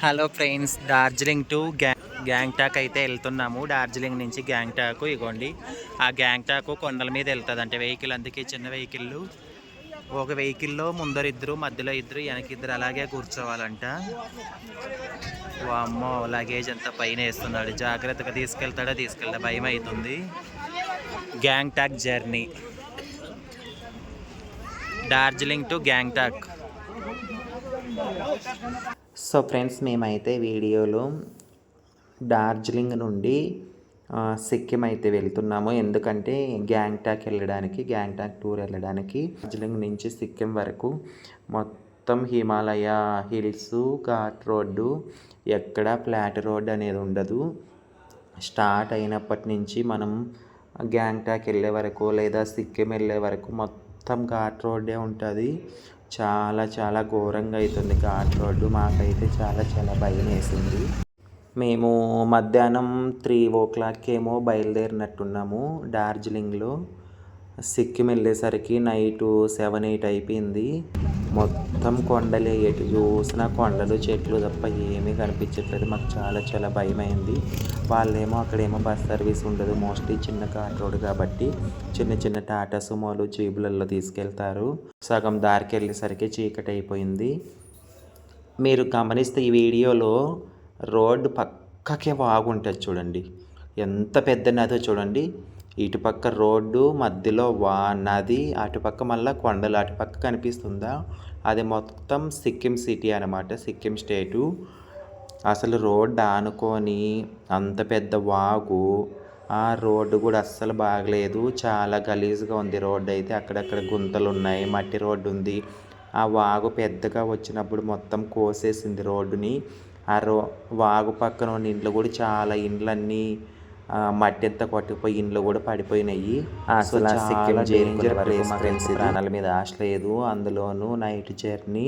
Hello friends, Darjeeling to Gangtok అయితే వెళ్తున్నాము. డార్జిలింగ్ నుంచి గ్యాంగ్టాక్ ఇగోండి. ఆ గ్యాంగ్టాక్ కొండల మీద వెళ్తుంది అంటే వెహికల్, అందుకే చిన్న వెహికల్. ఒక వెహికల్లో ముందరిద్దరు, మధ్యలో ఇద్దరు, వెనకిద్దరు అలాగే కూర్చోవాలంట. వామ్మో, లగేజ్ అంతా పైన వేస్తున్నాడు. జాగ్రత్తగా తీసుకెళ్తా భయం అవుతుంది. Gangtok journey, Darjeeling to Gangtok. So friends, మేమైతే వీడియోలో డార్జిలింగ్ నుండి సిక్కిం అయితే వెళ్తున్నాము. ఎందుకంటే గ్యాంగ్టాక్ టూర్ వెళ్ళడానికి డార్జిలింగ్ నుంచి సిక్కిం వరకు మొత్తం హిమాలయ హిల్స్, ఘాట్ రోడ్డు, ఎక్కడ ఫ్లాట్ రోడ్ అనేది ఉండదు. స్టార్ట్ అయినప్పటి నుంచి మనం గ్యాంగ్టాక్ వెళ్ళే వరకు లేదా సిక్కిం వెళ్ళే వరకు మొత్తం ఘాట్ రోడ్డే ఉంటుంది. చాలా చాలా ఘోరంగా అవుతుంది ఘాట్ రోడ్డు. మాకైతే చాలా చాలా భయం వేసింది. మేము మధ్యాహ్నం 3 ఏమో బయలుదేరినట్టున్నాము. డార్జిలింగ్లో సిక్కిం వెళ్ళేసరికి నైటు 7-8 అయిపోయింది. మొత్తం కొండలే, ఎటు చూసినా కొండలు చెట్లు తప్ప ఏమీ కనిపించట్లేదు. మాకు చాలా చాలా భయం అయింది. వాళ్ళేమో అక్కడేమో బస్ సర్వీస్ ఉండదు, మోస్ట్లీ చిన్న ఘాట్ రోడ్ కాబట్టి చిన్న చిన్న టాటా సుమోలు, జీబులలో తీసుకెళ్తారు. సగం దారికి వెళ్ళేసరికి చీకటి అయిపోయింది. మీరు గమనిస్తే ఈ వీడియోలో రోడ్డు పక్కకే వాగుంటుంది చూడండి, ఎంత పెద్ద నదో చూడండి. ఇటుపక్క రోడ్డు, మధ్యలో నది, అటుపక్క మళ్ళీ కొండలు, అటుపక్క కనిపిస్తుందా, అది మొత్తం సిక్కిం సిటీ అనమాట, సిక్కిం స్టేటు. అసలు రోడ్డు ఆనుకొని అంత పెద్ద వాగు. ఆ రోడ్డు కూడా అస్సలు బాగలేదు, చాలా గలీజ్గా ఉంది రోడ్డు అయితే. అక్కడక్కడ గుంతలు ఉన్నాయి, మట్టి రోడ్డు ఉంది. ఆ వాగు పెద్దగా వచ్చినప్పుడు మొత్తం కోసేసింది రోడ్డుని. వాగు పక్కన ఉన్న ఇండ్లు కూడా చాలా ఇండ్లన్నీ మట్టి అంతా కొట్టుకుపోయి ఇండ్లు కూడా పడిపోయినాయి. అసలు సిక్కిం డేంజర్ ప్లేస్ ఫ్రెండ్స్. ప్రాణాల మీద ఆశ లేదు, అందులోనూ నైట్ జర్నీ.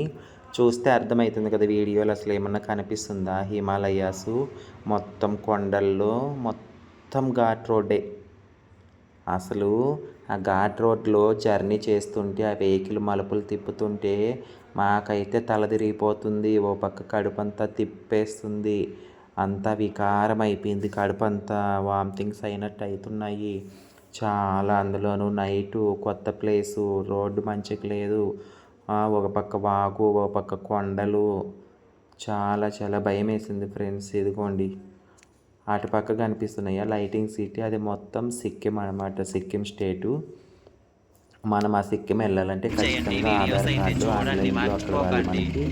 చూస్తే అర్థమవుతుంది కదా వీడియోలో, అసలు ఏమన్నా కనిపిస్తుందా? హిమాలయాస్ మొత్తం కొండల్లో, మొత్తం ఘాట్ రోడ్డే. అసలు ఆ ఘాట్ రోడ్లో జర్నీ చేస్తుంటే, ఆ వెహికల్ మలుపులు తిప్పుతుంటే మాకైతే తల తిరిగిపోతుంది. ఓ పక్క కడుపంతా తిప్పేస్తుంది, అంతా వికారం అయిపోయింది. కడుపంతా వామిటింగ్స్ అయినట్టు అవుతున్నాయి చాలా. అందులోనూ నైటు, కొత్త ప్లేసు, రోడ్డు మంచిగా లేదు. ఒక పక్క వాగు, ఒక పక్క కొండలు. చాలా చాలా భయం వేసింది ఫ్రెండ్స్. ఇదిగోండి అటు పక్క కనిపిస్తున్నాయి లైటింగ్ సిటీ, అది మొత్తం సిక్కిం అనమాట, సిక్కిం స్టేటు. మనం ఆ సిక్కిం వెళ్ళాలంటే ఖచ్చితంగా ఆధార్ కార్డు ఆన్లైన్లో అక్కడ వాళ్ళు మనకి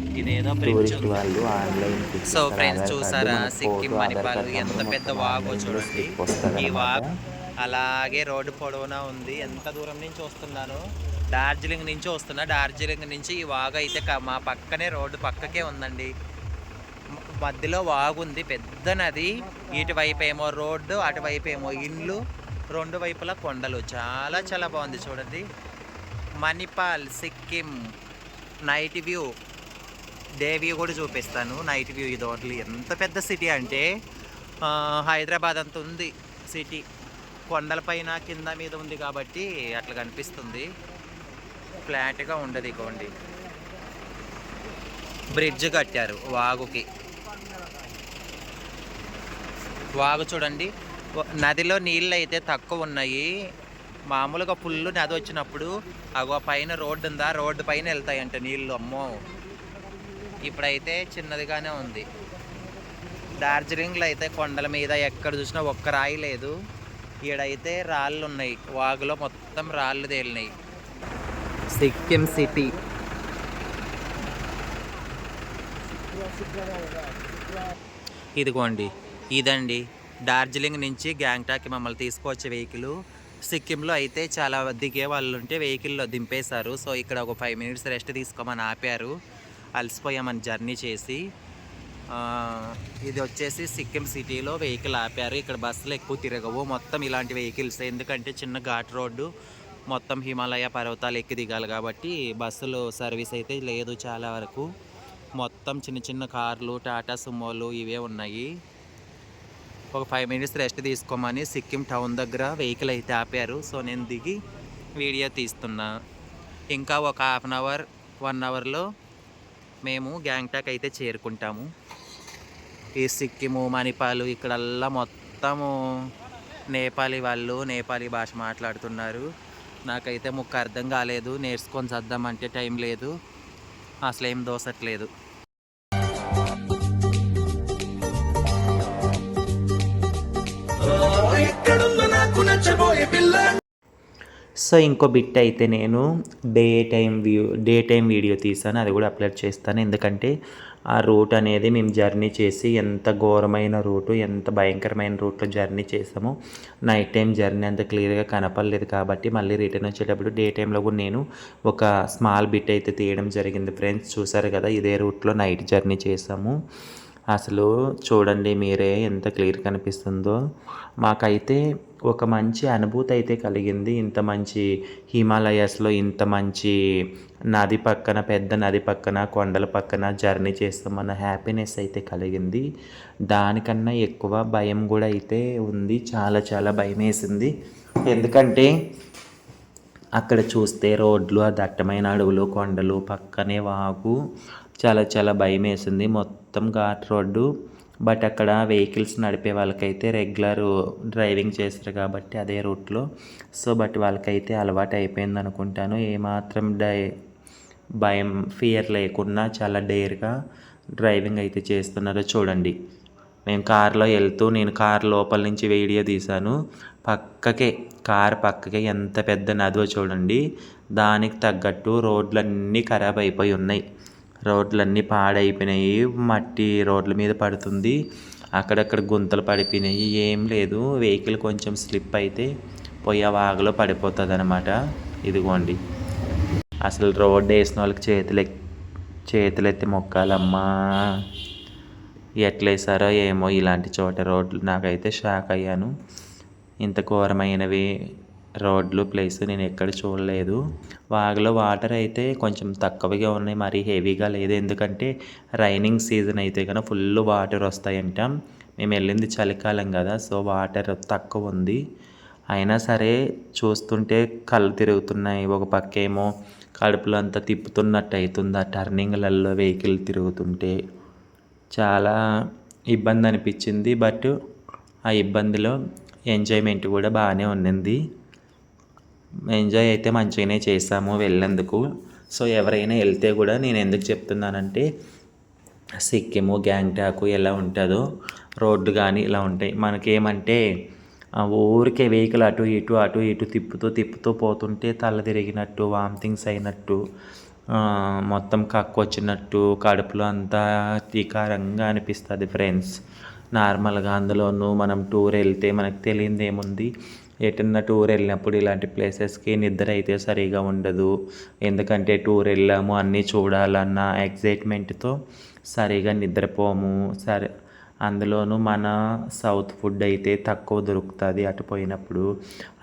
టూరిస్ట్ వాళ్ళు ఆన్లైన్ సో ఫ్రెండ్స్, చూసారా సిక్కిం మణిపాల్ ఎంత పెద్ద వాగు చూడండి. ఈ వాగు అలాగే రోడ్డు పొడవునా ఉంది. ఎంత దూరం నుంచి వస్తున్నాను, డార్జిలింగ్ నుంచి వస్తున్నా. డార్జిలింగ్ నుంచి ఈ వాగు అయితే మా పక్కనే, రోడ్డు పక్కకే ఉందండి. మధ్యలో వాగు ఉంది, పెద్ద నది. ఇటువైపు ఏమో రోడ్డు, అటువైపు ఏమో ఇండ్లు, రెండు వైపులా కొండలు. చాలా చాలా బాగుంది చూడండి. Manipal Sikkim night view, day view కూడా చూపిస్తాను. నైట్ వ్యూ ఇది ఒకటి. ఎంత పెద్ద సిటీ అంటే హైదరాబాద్ అంత ఉంది సిటీ. కొండలపైన కింద మీద ఉంది కాబట్టి అట్లా కనిపిస్తుంది, ఫ్లాట్గా ఉండదు. ఇగోండి బ్రిడ్జ్ కట్టారు వాగుకి. వాగు చూడండి, నదిలో నీళ్ళు అయితే తక్కువ ఉన్నాయి. మామూలుగా ఫుల్ నది వచ్చినప్పుడు అగో పైన రోడ్డు ఉందా, రోడ్డు పైన వెళ్తాయంట నీళ్ళు. అమ్మో, ఇప్పుడైతే చిన్నదిగానే ఉంది. డార్జిలింగ్లో అయితే కొండల మీద ఎక్కడ చూసినా ఒక్క రాయి లేదు. ఈడైతే రాళ్ళు ఉన్నాయి, వాగులో మొత్తం రాళ్ళు తేలినాయి. సిక్కిం సిటీ. ఇదిగోండి, ఇదండి డార్జిలింగ్ నుంచి గ్యాంగ్టాక్కి మమ్మల్ని తీసుకొచ్చే వెహికల్. సిక్కింలో అయితే చాలా దిగే వాళ్ళు ఉంటే వెహికల్లో దింపేశారు. సో ఇక్కడ ఒక 5 minutes రెస్ట్ తీసుకోమని ఆపారు, అలసిపోయామని జర్నీ చేసి. ఇది వచ్చేసి సిక్కిం సిటీలో వెహికల్ ఆపారు. ఇక్కడ బస్సులు ఎక్కువ తిరగవు, మొత్తం ఇలాంటి వెహికల్స్. ఎందుకంటే చిన్న ఘాట్ రోడ్డు, మొత్తం హిమాలయ పర్వతాలు ఎక్కి దిగాలి కాబట్టి బస్సులు సర్వీస్ అయితే లేదు చాలా వరకు. మొత్తం చిన్న చిన్న కార్లు, టాటా సుమోలు ఇవే ఉన్నాయి. ఒక 5 minutes రెస్ట్ తీసుకోమని సిక్కిం టౌన్ దగ్గర వెహికల్ అయితే ఆపారు. సో నేను దిగి వీడియో తీస్తున్నా. ఇంకా ఒక 1/2 hour 1 hourలో మేము గ్యాంగ్టాక్ అయితే చేరుకుంటాము. ఈ సిక్కిము మణిపాల్ ఇక్కడల్లా మొత్తము నేపాలీ వాళ్ళు నేపాలీ భాష మాట్లాడుతున్నారు. నాకైతే ముక్క అర్థం కాలేదు, నేర్చుకొని చద్దామంటే టైం లేదు, అసలు ఏం దోసట్లేదు. సో ఇంకో బిట్ అయితే నేను డే టైం వీడియో తీసాను, అది కూడా అప్లోడ్ చేస్తాను. ఎందుకంటే ఆ రూట్ అనేది మేము జర్నీ చేసి ఎంత ఘోరమైన రూటు, ఎంత భయంకరమైన రూట్లో జర్నీ చేసామో నైట్ టైం జర్నీ అంత క్లియర్గా కనపడలేదు. కాబట్టి మళ్ళీ రిటర్న్ వచ్చేటప్పుడు డే టైంలో కూడా నేను ఒక స్మాల్ బిట్ అయితే తీయడం జరిగింది. ఫ్రెండ్స్ చూసారు కదా, ఇదే రూట్లో నైట్ జర్నీ చేసాము. అసలు చూడండి మీరే ఎంత క్లియర్ కనిపిస్తుందో. మాకైతే ఒక మంచి అనుభూతి అయితే కలిగింది. ఇంత మంచి హిమాలయాస్లో ఇంత మంచి నది పక్కన, పెద్ద నది పక్కన, కొండల పక్కన జర్నీ చేస్తామన్న హ్యాపీనెస్ అయితే కలిగింది. దానికన్నా ఎక్కువ భయం కూడా అయితే ఉంది. చాలా చాలా భయం వేసింది. ఎందుకంటే అక్కడ చూస్తే రోడ్లు, ఆ దట్టమైన అడవులు, కొండలు, పక్కనే వాగు, చాలా చాలా భయం వేసింది. మొత్తం ఘాట్ రోడ్డు. బట్ అక్కడ వెహికల్స్ నడిపే వాళ్ళకైతే రెగ్యులర్ డ్రైవింగ్ చేస్తారు కాబట్టి అదే రూట్లో. సో బట్ వాళ్ళకైతే అలవాటు అయిపోయింది అనుకుంటాను. ఏమాత్రం భయం, ఫియర్ లేకుండా చాలా డేర్గా డ్రైవింగ్ అయితే చేస్తున్నారో చూడండి. మేము కారులో వెళ్తూ, నేను కారు లోపల నుంచి వీడియో తీశాను. కారు పక్కకే ఎంత పెద్ద నదో చూడండి. దానికి తగ్గట్టు రోడ్లన్నీ ఖరాబ్ అయిపోయి ఉన్నాయి. రోడ్లన్నీ పాడైపోయినాయి. మట్టి రోడ్ల మీద పడుతుంది. అక్కడక్కడ గుంతలు పడిపోయినాయి. ఏం లేదు, వెహికల్ కొంచెం స్లిప్ అయితే పోయి ఆ వాగులో పడిపోతుంది అన్నమాట. ఇదిగోండి, అసలు రోడ్డు వేసిన వాళ్ళకి చేతులెత్తి మొక్కాలమ్మా. ఎట్లేసారో ఏమో ఇలాంటి చోట రోడ్లు. నాకైతే షాక్ అయ్యాను. ఇంత ఘోరమైనవి రోడ్లు ప్లేస్ నేను ఎక్కడ చూడలేదు. వాగులో వాటర్ అయితే కొంచెం తక్కువగా ఉన్నాయి, మరీ హెవీగా లేదు. ఎందుకంటే రైనింగ్ సీజన్ అయితే కనుక ఫుల్ వాటర్ వస్తాయంట. మేము వెళ్ళింది చలికాలం కదా, సో వాటర్ తక్కువ ఉంది. అయినా సరే చూస్తుంటే కళ్ళు తిరుగుతున్నాయి. ఒక పక్కేమో కడుపులో అంతా తిప్పుతున్నట్టు అవుతుంది ఆ టర్నింగ్లలో వెహికల్ తిరుగుతుంటే. చాలా ఇబ్బంది అనిపించింది. బట్ ఆ ఇబ్బందిలో ఎంజాయ్మెంట్ కూడా బాగానే ఉన్నింది. ఎంజాయ్ అయితే మంచిగానే చేసాము వెళ్ళేందుకు. సో ఎవరైనా వెళ్తే కూడా నేను ఎందుకు చెప్తున్నానంటే, సిక్కిము, గ్యాంగ్టాక్ ఎలా ఉంటుందో రోడ్డు కానీ ఇలా ఉంటాయి. మనకేమంటే ఊరికే వెహికల్ అటు ఇటు తిప్పుతూ పోతుంటే తల తిరిగినట్టు, వామిటింగ్స్ అయినట్టు, మొత్తం కక్కు వచ్చినట్టు, కడుపులో అంతా వికారంగా అనిపిస్తుంది ఫ్రెండ్స్. నార్మల్గా అందులోనూ మనం టూర్ వెళ్తే మనకు తెలియదు ఏముంది. ఎటన్నా టూర్ వెళ్ళినప్పుడు ఇలాంటి ప్లేసెస్కి నిద్ర అయితే సరిగా ఉండదు. ఎందుకంటే టూర్ వెళ్ళాము, అన్నీ చూడాలన్న ఎగ్జైట్మెంట్తో సరిగా నిద్రపోము. అందులోనూ మన సౌత్ ఫుడ్ అయితే తక్కువ దొరుకుతుంది అటు పోయినప్పుడు.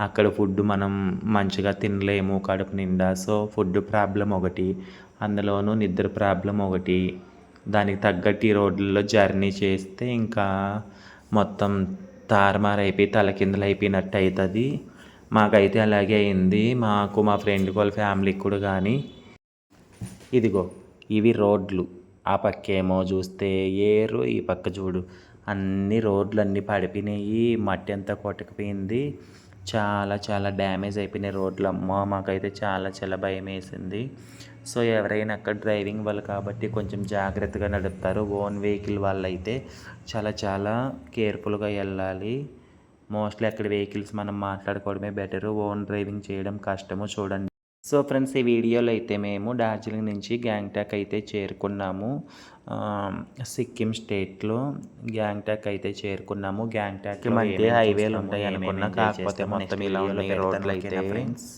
అక్కడ ఫుడ్ మనం మంచిగా తినలేము కడుపు నిండా. సో ఫుడ్ ప్రాబ్లం ఒకటి, అందులోనూ నిద్ర ప్రాబ్లం ఒకటి. దానికి తగ్గట్టు ఈ రోడ్లలో జర్నీ చేస్తే ఇంకా మొత్తం తారుమారైపోయి తలకిందులు అయిపోయినట్టు అవుతుంది. మాకైతే అలాగే అయింది. మాకు, మా ఫ్రెండ్ వాళ్ళ ఫ్యామిలీకి కూడా. కానీ ఇదిగో ఇవి రోడ్లు. ఆ పక్కేమో చూస్తే ఏరు, ఈ పక్క చూడు అన్ని రోడ్లు అన్నీ పడిపోయినాయి. మట్టి అంతా కొట్టుకుపోయింది. చాలా చాలా డ్యామేజ్ అయిపోయినాయి రోడ్లు. అమ్మ మాకైతే చాలా చాలా భయం వేసింది. సో ఎవరైనా అక్కడ డ్రైవింగ్ వాళ్ళు కాబట్టి కొంచెం జాగ్రత్తగా నడుపుతారు. ఓన్ వెహికల్ వాళ్ళు అయితే చాలా చాలా కేర్ఫుల్గా వెళ్ళాలి. మోస్ట్లీ అక్కడ వెహికల్స్ మనం మాట్లాడుకోవడమే బెటరు. ఓన్ డ్రైవింగ్ చేయడం కష్టము చూడండి. సో ఫ్రెండ్స్, ఈ వీడియోలో అయితే మేము డార్జిలింగ్ నుంచి గ్యాంగ్టాక్ అయితే చేరుకున్నాము. సిక్కిం స్టేట్లో గ్యాంగ్టాక్ అయితే చేరుకున్నాము. గ్యాంగ్టాక్ మధ్య హైవేలు ఉంటాయి అనుకున్నా, కాకపోతే మొత్తం ఇలా ఉన్నాయి రోడ్లు అయితే ఫ్రెండ్స్.